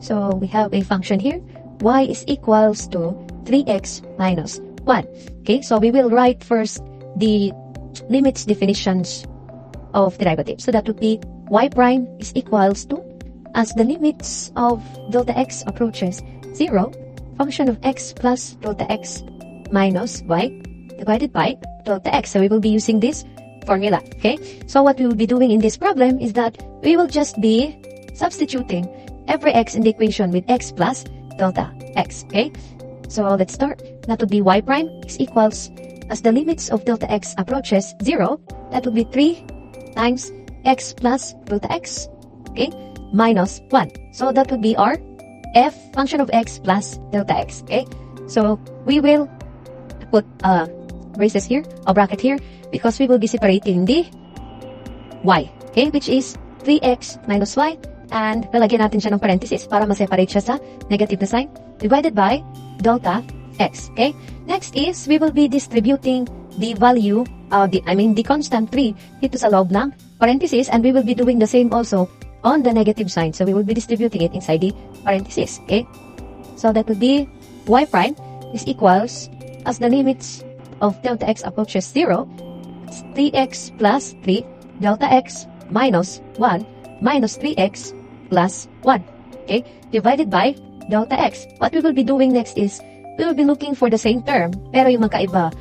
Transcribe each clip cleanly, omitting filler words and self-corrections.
So we have a function here, y is equals to 3x minus 1. Okay, so we will write first the limits definitions of derivative. So that would be y prime is equals to, as the limits of delta x approaches 0, function of x plus delta x minus y divided by delta x. So we will be using this formula. Okay, so what we will be doing in this problem is that we will just be substituting every x in the equation with x plus delta x. Okay, so let's start. That would be y prime is equals, as the limits of delta x approaches 0, that would be 3 times x plus delta x, okay, minus 1. So that would be our f function of x plus delta x. Okay, so we will put braces here, or bracket here, because we will be separating the y, okay, which is 3x minus y, and lalagyan natin siya ng parenthesis para ma-separate siya sa negative na sign, divided by delta x. Okay, next is we will be distributing the value, the constant 3 dito sa loob ng parenthesis, and we will be doing the same also on the negative sign. So we will be distributing it inside the parenthesis. Okay, so that would be y prime is equals, as the limits of delta x approaches 0, it's 3x plus 3 delta x minus 1 minus 3x plus 1, okay, divided by delta x. What we will be doing next is we will be looking for the same term, pero yung magkaiba,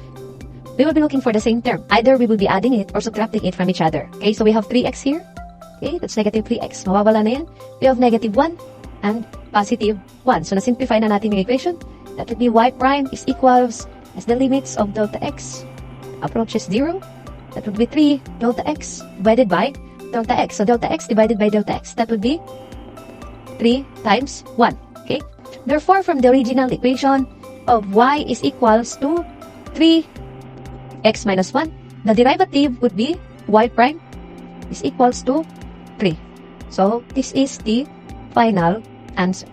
we will be looking for the same term. Either we will be adding it or subtracting it from each other. Okay, so we have 3x here. Okay, that's negative 3x. Mawawala na yan. We have negative 1 and positive 1. So na-simplify na natin yung equation. That would be y prime is equals, as the limits of delta x approaches 0, that would be 3 delta x divided by delta x. So delta x divided by delta x, that would be 3 times 1. Okay, therefore from the original equation of y is equals to 3x minus 1, the derivative would be y prime is equals to 3. So this is the final answer.